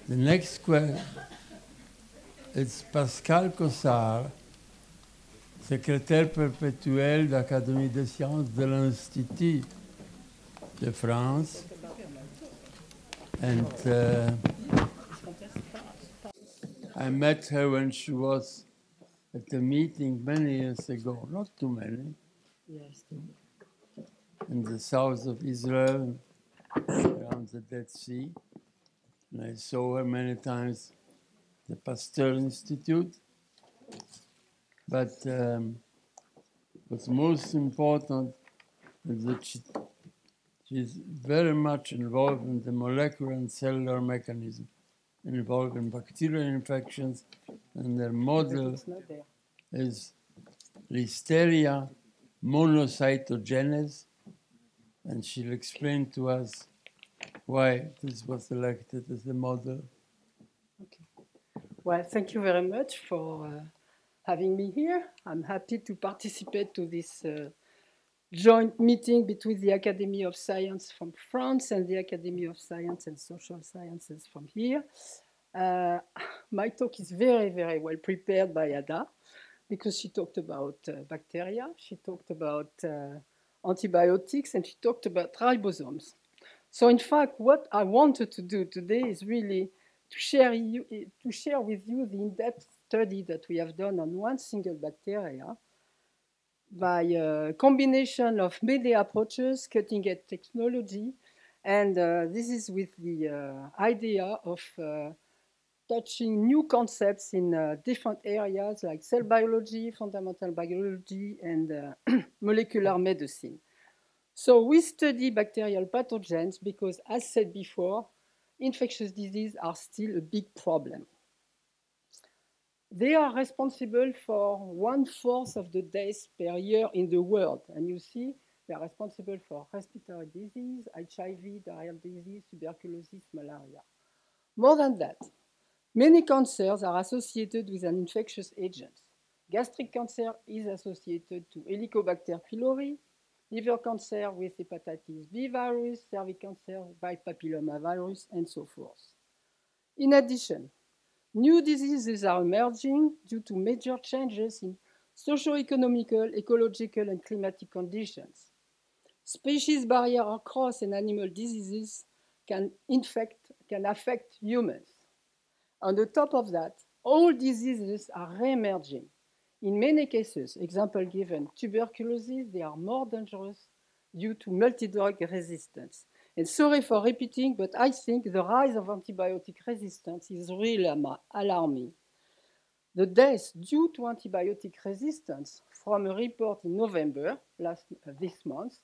The next question is Pascal Cossard, secrétaire perpétuel de l'Académie des sciences de l'Institut de France. And I met her when she was at a meeting many years ago, not too many, Yes. in the south of Israel, around the Dead Sea. And I saw her many times at the Pasteur Institute. But what's most important is that she's very much involved in the molecular and cellular mechanism involved in bacterial infections, and their model is Listeria monocytogenes, and she'll explain to us why this was selected as the model. Okay. Well, thank you very much for having me here. I'm happy to participate to this joint meeting between the Academy of Science from France and the Academy of Science and Social Sciences from here. My talk is very, very well prepared by Ada because she talked about bacteria, she talked about antibiotics, and she talked about ribosomes. So in fact, what I wanted to do today is really to share with you the in-depth study that we have done on one single bacteria by a combination of many approaches, cutting-edge technology, and this is with the idea of touching new concepts in different areas like cell biology, fundamental biology, and molecular medicine. So we study bacterial pathogens because, as said before, infectious diseases are still a big problem. They are responsible for 1/4 of the deaths per year in the world. And you see, they are responsible for respiratory disease, HIV, diarrheal disease, tuberculosis, malaria. More than that, many cancers are associated with an infectious agent. Gastric cancer is associated to Helicobacter pylori, liver cancer with hepatitis B virus, cervical cancer by papillomavirus, and so forth. In addition, new diseases are emerging due to major changes in socio-economical, ecological, and climatic conditions. Species barrier across and animal diseases can affect humans. On the top of that, all diseases are re-emerging. In many cases, example given, tuberculosis, they are more dangerous due to multi-drug resistance. And sorry for repeating, but I think the rise of antibiotic resistance is really alarming. The deaths due to antibiotic resistance, from a report in November, this month,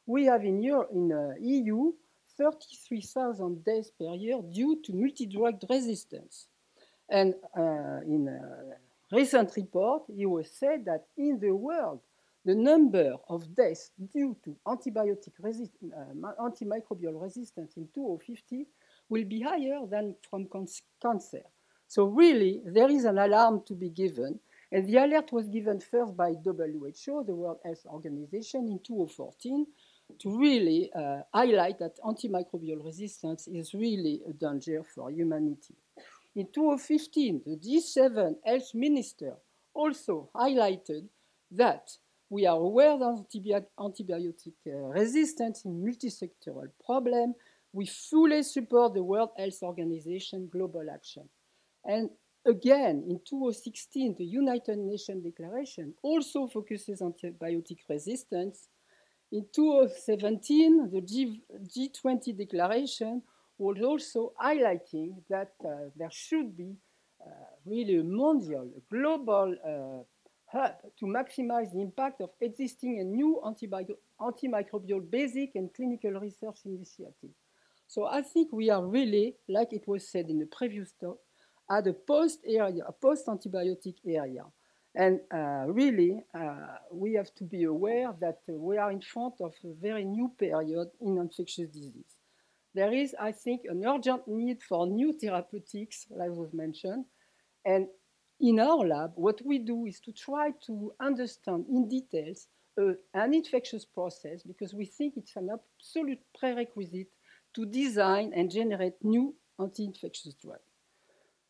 we have in EU 33,000 deaths per year due to multi-drug resistance. And in a recent report, it was said that in the world, the number of deaths due to antimicrobial resistance in 2050 will be higher than from cancer. So really, there is an alarm to be given. And the alert was given first by WHO, the World Health Organization, in 2014, to really highlight that antimicrobial resistance is really a danger for humanity. In 2015, the G7 health minister also highlighted that we are aware that antibiotic resistance is a multisectoral problem. We fully support the World Health Organization global action. And again, in 2016, the United Nations Declaration also focuses on antibiotic resistance. In 2017, the G20 Declaration was also highlighting that there should be really a mondial, a global hub to maximize the impact of existing and new antimicrobial basic and clinical research initiatives. So I think we are really, like it was said in the previous talk, at a post-antibiotic area. And really, we have to be aware that we are in front of a very new period in infectious disease. There is, I think, an urgent need for new therapeutics, like was mentioned. And in our lab, what we do is to try to understand in details an infectious process, because we think it's an absolute prerequisite to design and generate new anti-infectious drug.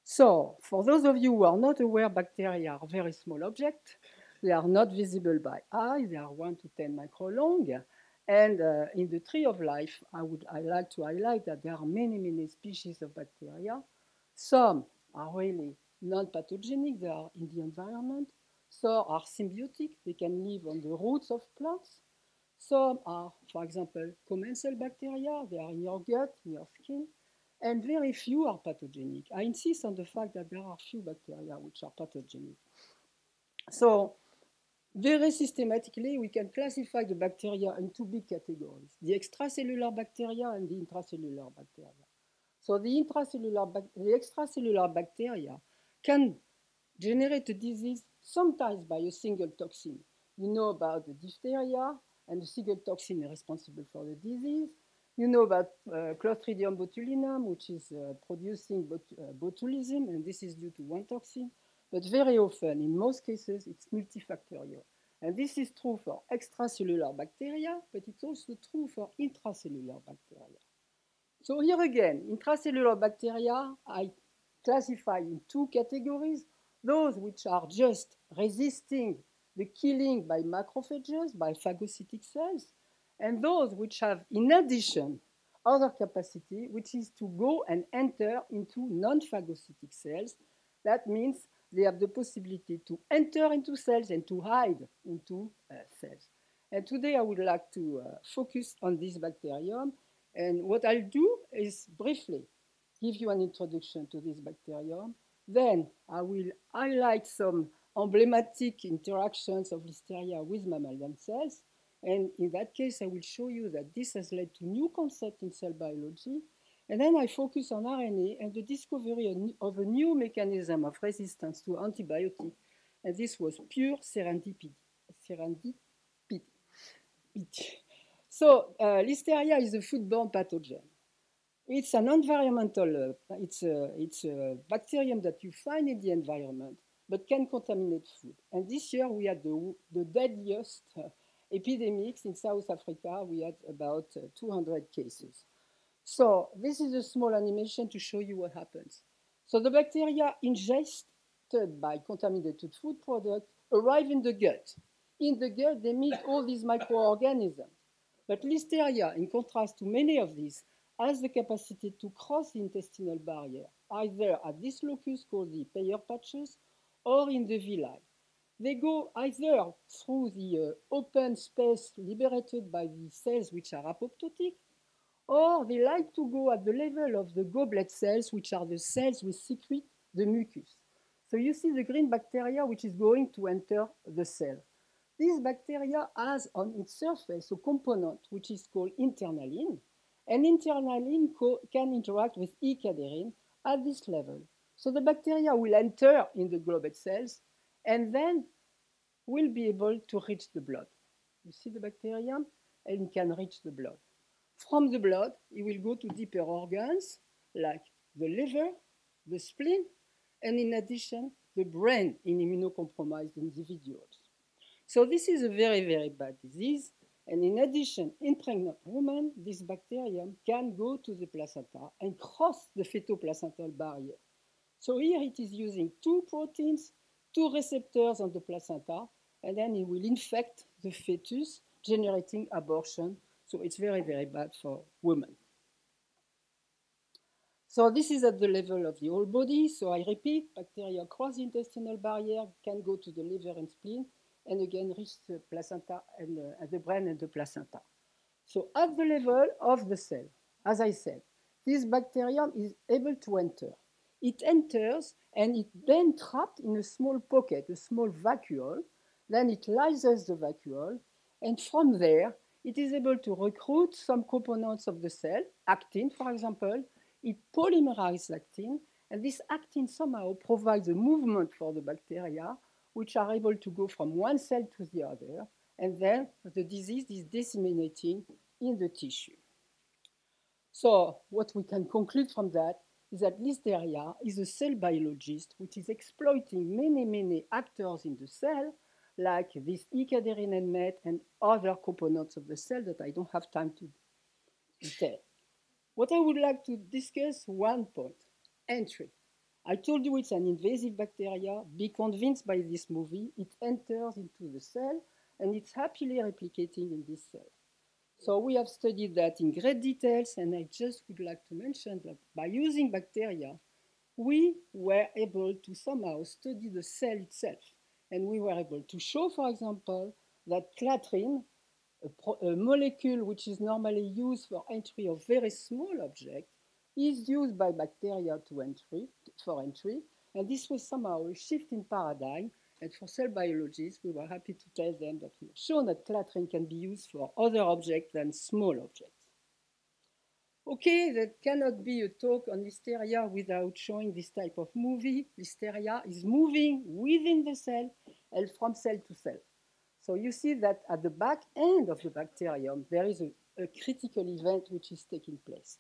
So, for those of you who are not aware, bacteria are very small objects. They are not visible by eye. They are 1 to 10 micron long. And in the tree of life, I like to highlight that there are many, many species of bacteria. Some are really non-pathogenic. They are in the environment. Some are symbiotic. They can live on the roots of plants. Some are, for example, commensal bacteria. They are in your gut, in your skin. And very few are pathogenic. I insist on the fact that there are few bacteria which are pathogenic. So, very systematically, we can classify the bacteria in 2 big categories, the extracellular bacteria and the intracellular bacteria. So the extracellular bacteria can generate a disease sometimes by a single toxin. You know about the diphtheria, and the single toxin is responsible for the disease. You know about Clostridium botulinum, which is producing botulism, and this is due to one toxin. But very often, in most cases, it's multifactorial. And this is true for extracellular bacteria, but it's also true for intracellular bacteria. So here again, intracellular bacteria, I classify in 2 categories. Those which are just resisting the killing by macrophages, by phagocytic cells, and those which have, in addition, other capacity, which is to go and enter into non-phagocytic cells. That means they have the possibility to enter into cells and to hide into cells. And today I would like to focus on this bacterium. And what I'll do is briefly give you an introduction to this bacterium. Then I will highlight some emblematic interactions of Listeria with mammalian cells. And in that case, I will show you that this has led to new concepts in cell biology. And then I focus on RNA and the discovery of a new mechanism of resistance to antibiotics. And this was pure serendipity. So Listeria is a foodborne pathogen. It's an environmental, it's a bacterium that you find in the environment, but can contaminate food. And this year we had the deadliest epidemics in South Africa. We had about 200 cases. So this is a small animation to show you what happens. So the bacteria ingested by contaminated food product arrive in the gut. In the gut, they meet all these microorganisms. But Listeria, in contrast to many of these, has the capacity to cross the intestinal barrier, either at this locus called the Peyer patches or in the villi. They go either through the open space liberated by the cells which are apoptotic, or they like to go at the level of the goblet cells, which are the cells which secrete the mucus. So you see the green bacteria which is going to enter the cell. This bacteria has on its surface a component which is called internalin, and internalin can interact with E-cadherin at this level. So the bacteria will enter in the goblet cells and then will be able to reach the blood. You see the bacterium, and it can reach the blood. From the blood, it will go to deeper organs like the liver, the spleen, and in addition, the brain in immunocompromised individuals. So this is a very, very bad disease. And in addition, in pregnant women, this bacterium can go to the placenta and cross the fetal-placental barrier. So here it is using 2 proteins, 2 receptors on the placenta, and then it will infect the fetus, generating abortion. So it's very, very bad for women. So this is at the level of the whole body. So I repeat, bacteria cross the intestinal barrier, can go to the liver and spleen, and again reach the placenta and the brain and the placenta. So at the level of the cell, as I said, this bacterium is able to enter. It enters and it then trapped in a small pocket, a small vacuole. Then it lyses the vacuole, and from there, it is able to recruit some components of the cell, actin, for example. It polymerizes actin, and this actin somehow provides a movement for the bacteria, which are able to go from one cell to the other, and then the disease is disseminating in the tissue. So what we can conclude from that is that Listeria is a cell biologist which is exploiting many, many actors in the cell, like this E-cadherin and other components of the cell that I don't have time to detail. What I would like to discuss one point, entry. I told you it's an invasive bacteria. Be convinced by this movie. It enters into the cell and it's happily replicating in this cell. So we have studied that in great details, and I just would like to mention that by using bacteria, we were able to somehow study the cell itself. And we were able to show, for example, that clathrin, a molecule which is normally used for entry of very small objects, is used by bacteria for entry. And this was somehow a shift in paradigm. And for cell biologists, we were happy to tell them that we have shown that clathrin can be used for other objects than small objects. Okay, there cannot be a talk on Listeria without showing this type of movie. Listeria is moving within the cell and from cell to cell. So you see that at the back end of the bacterium, there is a critical event which is taking place.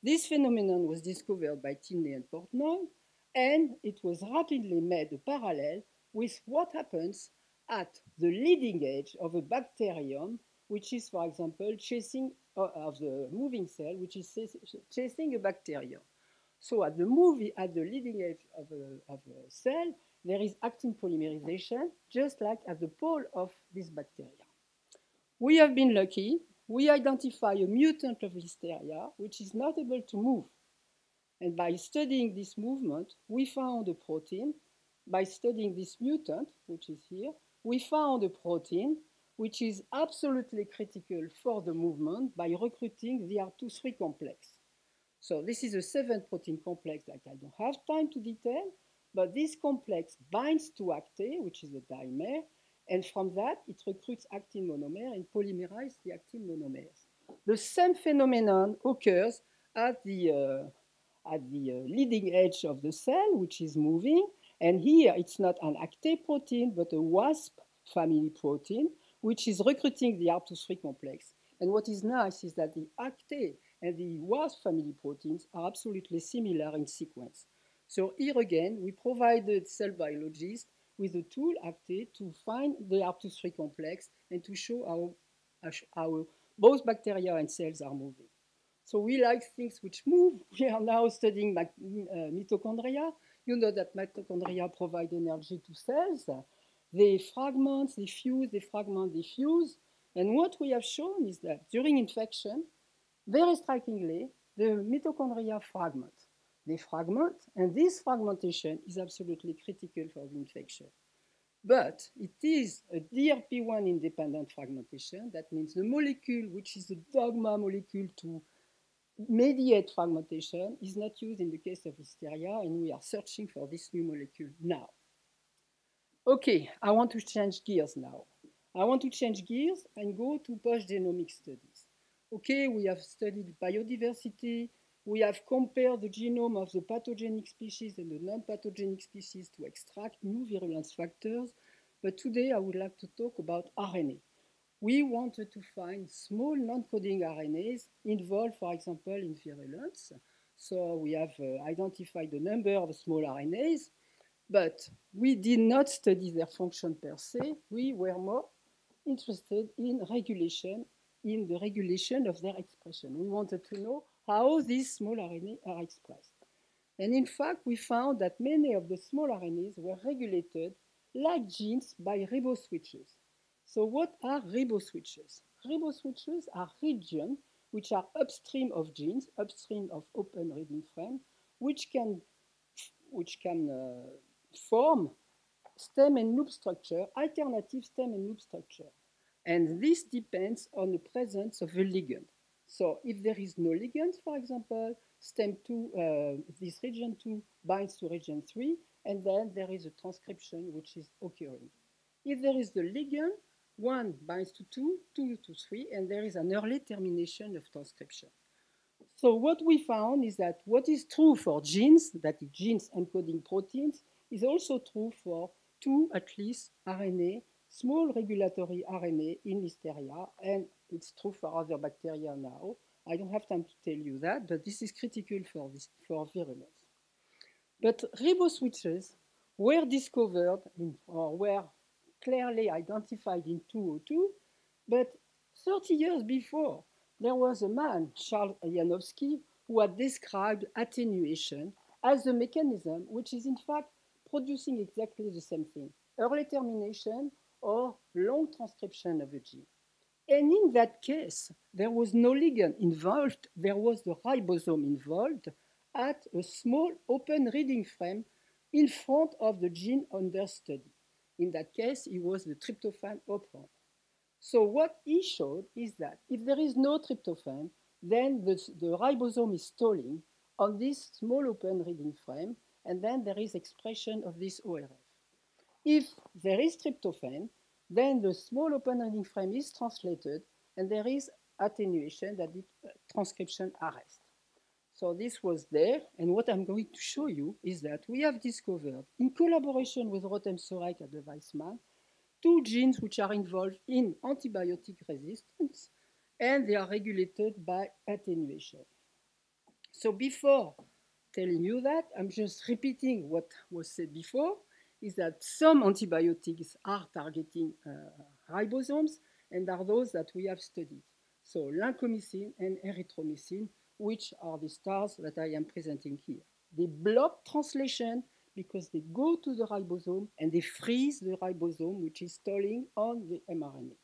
This phenomenon was discovered by Tinley and Portnoy, and it was rapidly made a parallel with what happens at the leading edge of a bacterium, which is, for example, chasing of the moving cell, which is chasing a bacterium. So at the leading edge of a cell, there is actin polymerization, just like at the pole of this bacteria. We have been lucky. We identify a mutant of Listeria, which is not able to move. And by studying this movement, we found a protein. By studying this mutant, which is here, we found a protein which is absolutely critical for the movement by recruiting the R2-3 complex. So this is a 7-protein complex that I don't have time to detail, but this complex binds to ACTE, which is a dimer, and from that, it recruits actin monomer and polymerizes the actin monomers. The same phenomenon occurs at the leading edge of the cell, which is moving, and here it's not an ACTE protein, but a WASP family protein, which is recruiting the R2-3 complex. And what is nice is that the ACTE and the WASP family proteins are absolutely similar in sequence. So here again, we provided cell biologists with a tool, ACTE, to find the R2-3 complex and to show how both bacteria and cells are moving. So we like things which move. We are now studying mitochondria. You know that mitochondria provide energy to cells. They fragment, they fuse, they fragment, they fuse. And what we have shown is that during infection, very strikingly, the mitochondria fragment. They fragment, and this fragmentation is absolutely critical for the infection. But it is a DRP1 independent fragmentation. That means the molecule, which is a dogma molecule to mediate fragmentation, is not used in the case of Listeria, and we are searching for this new molecule now. Okay, I want to change gears now. I want to change gears and go to post-genomic studies. Okay, we have studied biodiversity. We have compared the genome of the pathogenic species and the non-pathogenic species to extract new virulence factors. But today I would like to talk about RNA. We wanted to find small non-coding RNAs involved, for example, in virulence. So we have identified a number of small RNAs, but we did not study their function per se. We were more interested in regulation, in the regulation of their expression. We wanted to know how these small RNA are expressed. And in fact, we found that many of the small RNAs were regulated like genes by riboswitches. So what are riboswitches? Riboswitches are regions which are upstream of genes, upstream of open reading frame, which can form stem and loop structure, alternative stem and loop structure. And this depends on the presence of a ligand. So if there is no ligand, for example, stem 2, this region 2 binds to region 3, and then there is a transcription which is occurring. If there is the ligand, 1 binds to 2, 2 to 3, and there is an early termination of transcription. So what we found is that what is true for genes, that is genes encoding proteins, is also true for 2 at least RNA, small regulatory RNA in Listeria, and it's true for other bacteria now. I don't have time to tell you that, but this is critical for virulence. But riboswitches were discovered or were clearly identified in 2002, but 30 years before, there was a man, Charles Janowski, who had described attenuation as a mechanism which is in fact producing exactly the same thing, early termination or long transcription of a gene. And in that case, there was no ligand involved, there was the ribosome involved at a small open reading frame in front of the gene under study. In that case, it was the tryptophan operon. So what he showed is that if there is no tryptophan, then the ribosome is stalling on this small open reading frame, and then there is expression of this ORF. If there is tryptophan, then the small open reading frame is translated, and there is attenuation, that is transcription arrest. So this was there, and what I'm going to show you is that we have discovered, in collaboration with Rotem Sorek at the Weizmann, two genes which are involved in antibiotic resistance, and they are regulated by attenuation. So before telling you that, I'm just repeating what was said before, is that some antibiotics are targeting ribosomes, and are those that we have studied. So lincomycin and erythromycin, which are the stars that I am presenting here. They block translation because they go to the ribosome and they freeze the ribosome, which is stalling on the mRNA.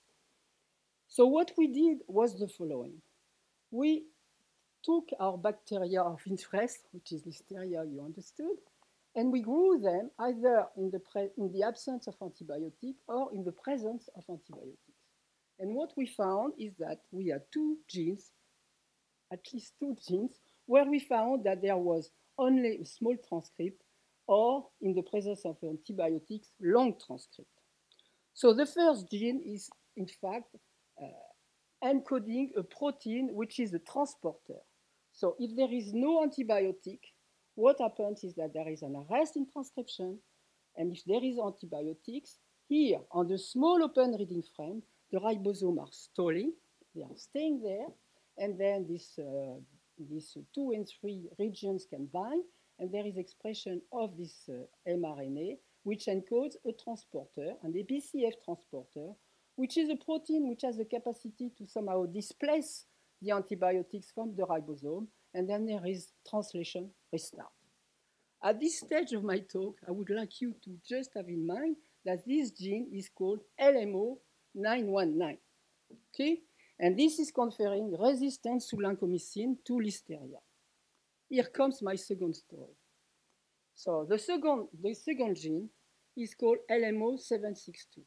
So what we did was the following. We took our bacteria of interest, which is Listeria, you understood, and we grew them either in the absence of antibiotic or in the presence of antibiotics. And what we found is that we had two genes, at least two genes, where we found that there was only a small transcript or, in the presence of antibiotics, long transcript. So the first gene is, in fact, encoding a protein which is a transporter. So if there is no antibiotic, what happens is that there is an arrest in transcription, and if there is antibiotics, here on the small open reading frame, the ribosomes are stalling, they are staying there, and then these 2 and 3 regions can bind, and there is expression of this mRNA, which encodes a transporter, an ABCF transporter, which is a protein which has the capacity to somehow displace the antibiotics from the ribosome, and then there is translation restart. At this stage of my talk, I would like you to just have in mind that this gene is called LMO919, okay? And this is conferring resistance to lincomycin to Listeria. Here comes my second story. So the second gene is called LMO762.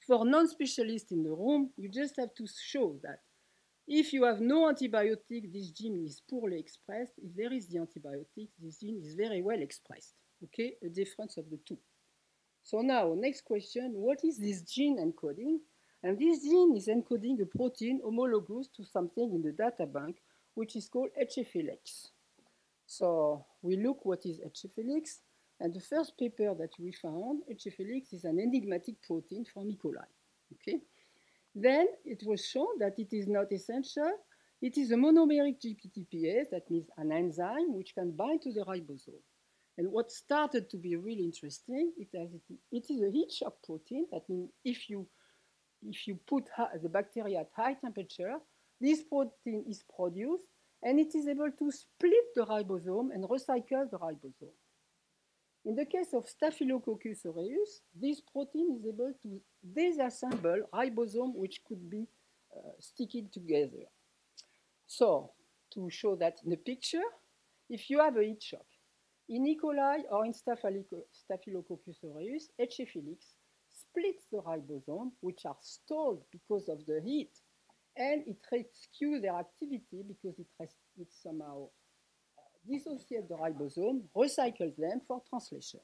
For non-specialists in the room, you just have to show that if you have no antibiotic, this gene is poorly expressed. If there is the antibiotic, this gene is very well expressed. Okay, a difference of the two. So now, next question, what is this gene encoding? And this gene is encoding a protein homologous to something in the data bank, which is called HFLX. So we look what is HFLX, and the first paper that we found, HFLX is an enigmatic protein from E. coli. Okay? Then it was shown that it is not essential. It is a monomeric GPTPase, that means an enzyme which can bind to the ribosome. And what started to be really interesting, it is a heat shock protein. That means if you put the bacteria at high temperature, this protein is produced, and it is able to split the ribosome and recycle the ribosome. In the case of Staphylococcus aureus, this protein is able to disassemble ribosome which could be sticking together. So, to show that in the picture, if you have a heat shock, in E. coli or in Staphylococcus aureus, HFLX splits the ribosome, which are stalled because of the heat, and it rescues their activity because it somehow dissociates the ribosome, recycles them for translation.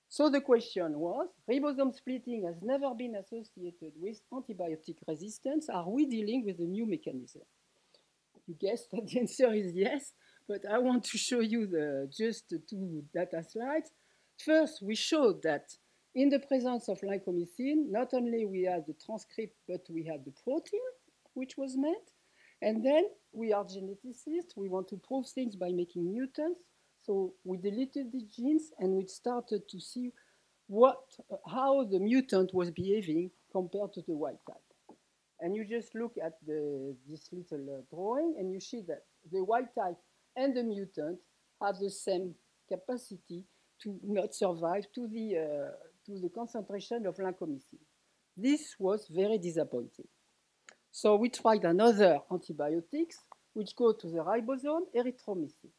So the question was, ribosome splitting has never been associated with antibiotic resistance. Are we dealing with a new mechanism? You guessed that the answer is yes, but I want to show you just 2 data slides. First, we showed that in the presence of lincomycin, not only we had the transcript, but we had the protein, which was met. And then we are geneticists. We want to prove things by making mutants. So we deleted the genes, and we started to see how the mutant was behaving compared to the wild type. And you just look at this little drawing, and you see that the wild type and the mutant have the same capacity to not survive to the concentration of vancomycin. This was very disappointing. So we tried another antibiotics which go to the ribosome, erythromycin.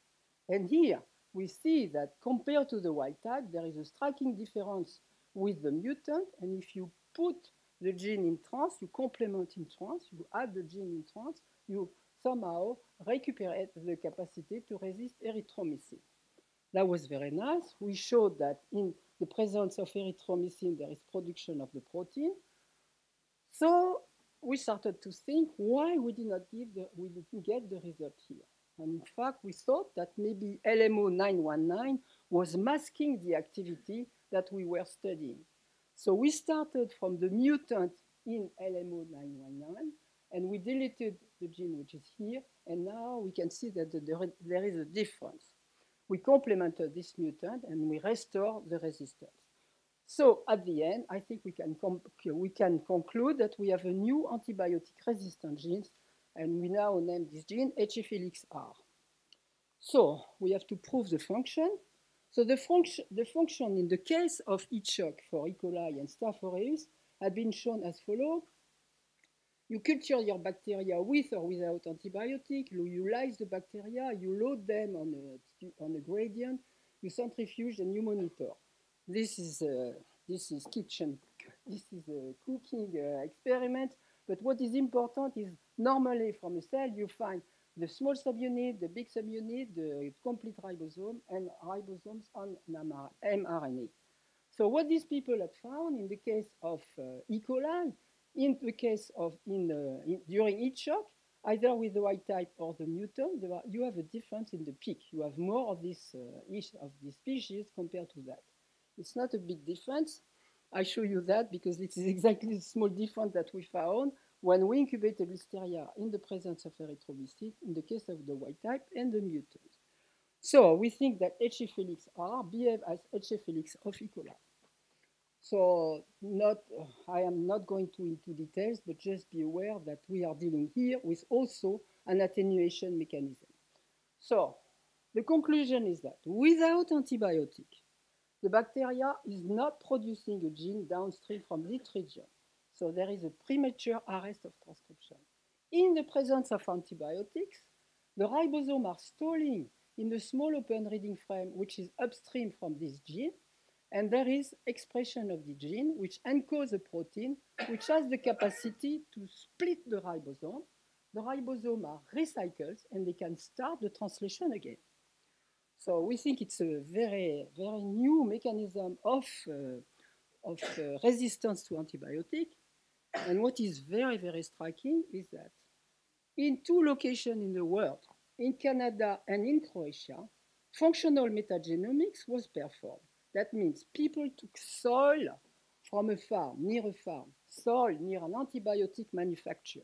And here we see that compared to the wild type, there is a striking difference with the mutant. And if you put the gene in trans, you complement in trans, you add the gene in trans, you somehow recuperate the capacity to resist erythromycin. That was very nice. We showed that in the presence of erythromycin, there is production of the protein. So we started to think why we didn't get the result here. And in fact, we thought that maybe LMO 919 was masking the activity that we were studying. So we started from the mutant in LMO 919, and we deleted the gene which is here, and now we can see that there is a difference. We complemented this mutant, and we restore the resistance. So at the end, I think we can conclude that we have a new antibiotic-resistant gene, and we now name this gene HF-Helix-R. So we have to prove the function. So the function in the case of E-shock for E. coli and Staph aureus had been shown as follows. You culture your bacteria with or without antibiotic, you lyse the bacteria, you load them on a gradient, you centrifuge and you monitor. This is a cooking experiment, but what is important is normally from a cell you find the small subunit, the big subunit, the complete ribosome, and ribosomes on mRNA. So what these people had found in the case of E. coli, in the case of during each shock, either with the wild type or the mutant, you have a difference in the peak. You have more of this species compared to that. It's not a big difference. I show you that because it is exactly the small difference that we found when we incubated Listeria in the presence of erythromycin in the case of the wild type and the mutant. So we think that HF-Helix-R behave as HF-Helix of E. coli. So I am not going into details, but just be aware that we are dealing here with also an attenuation mechanism. So the conclusion is that without antibiotic, the bacteria is not producing a gene downstream from this region. So there is a premature arrest of transcription. In the presence of antibiotics, the ribosomes are stalling in the small open reading frame, which is upstream from this gene, and there is expression of the gene, which encodes a protein, which has the capacity to split the ribosome. The ribosomes are recycled, and they can start the translation again. So we think it's a very, very new mechanism of resistance to antibiotic. And what is very, very striking is that in 2 locations in the world, in Canada and in Croatia, functional metagenomics was performed. That means people took soil from a farm, near a farm, soil near an antibiotic manufacturer.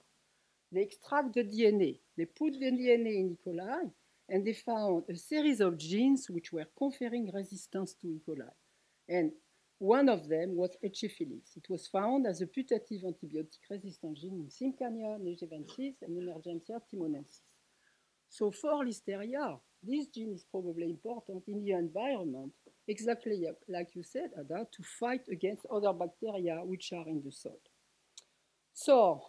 They extract the DNA, they put the DNA in E. coli, and they found a series of genes which were conferring resistance to E. coli. And one of them was HF-Helix. It was found as a putative antibiotic-resistant gene in Simcania negevensis and Emergentia timonensis. So for Listeria, this gene is probably important in the environment, exactly like you said, Ada, to fight against other bacteria which are in the soil. So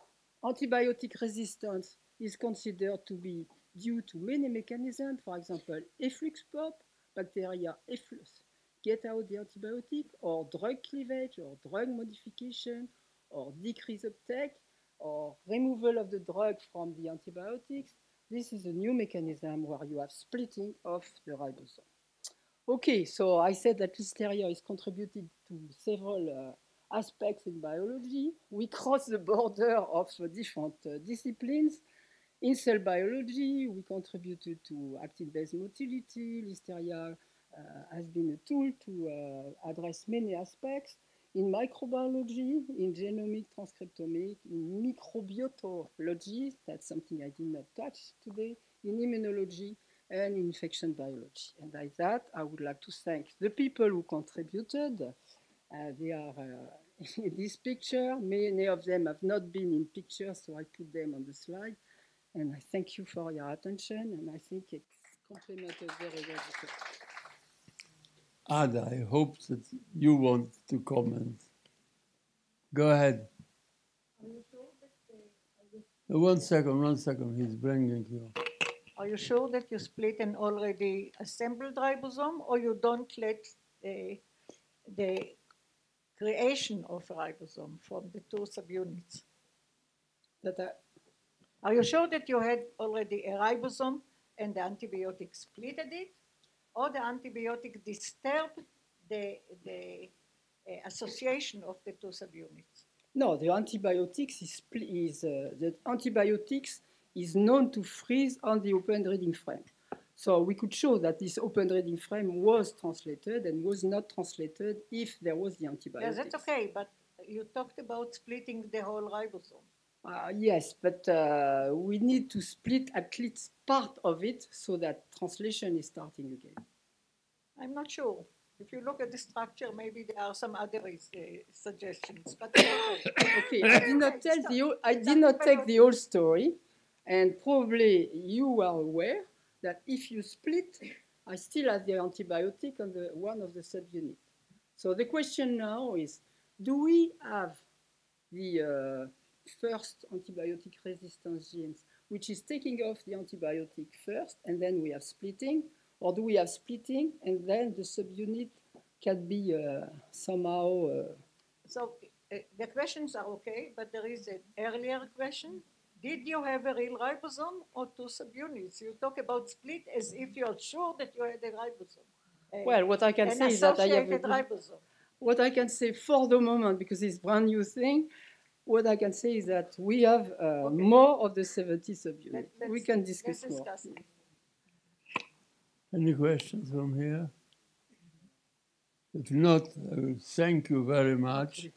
antibiotic resistance is considered to be due to many mechanisms, for example, efflux pop, bacteria efflux, get out the antibiotic, or drug cleavage, or drug modification, or decrease uptake, or removal of the drug from the antibiotics. This is a new mechanism where you have splitting of the ribosome. Okay, so I said that Listeria is contributed to several aspects in biology. We cross the border of different disciplines. In cell biology, we contributed to actin-based motility. Listeria has been a tool to address many aspects. In microbiology, in genomic transcriptomic, in microbiotology, that's something I did not touch today, in immunology, and in infection biology. And by that, I would like to thank the people who contributed. They are in this picture. Many of them have not been in pictures, so I put them on the slide. And I thank you for your attention, and I think it's Complemented very well. Ada, I hope that you want to comment. Go ahead. One second, he's bringing you. Are you sure that you split an already assembled ribosome, or you don't let the creation of ribosome from the two subunits? Are you sure that you had already a ribosome and the antibiotic splitted it, or the antibiotic disturbed the association of the two subunits? No, the antibiotics is known to freeze on the open reading frame. So we could show that this open reading frame was translated and was not translated if there was the antibiotics. Yeah, that's okay, but you talked about splitting the whole ribosome. Yes, but we need to split at least part of it so that translation is starting again. I'm not sure. If you look at the structure, maybe there are some other suggestions. But okay, I did not take the whole story, and probably you are aware that if you split, I still have the antibiotic on one of the subunits. So the question now is, do we have the first antibiotic resistance genes, which is taking off the antibiotic first, and then we have splitting, or do we have splitting, and then the subunit can be somehow... So the questions are okay, but there is an earlier question. Did you have a real ribosome or two subunits? You talk about split as if you're sure that you had a ribosome. Well, what I can say is that I have a ribosome. What I can say for the moment, because it's a brand new thing, what I can say is that we have more of the 70 subunits. We can discuss more. Any questions from here? If not, I will thank you very much.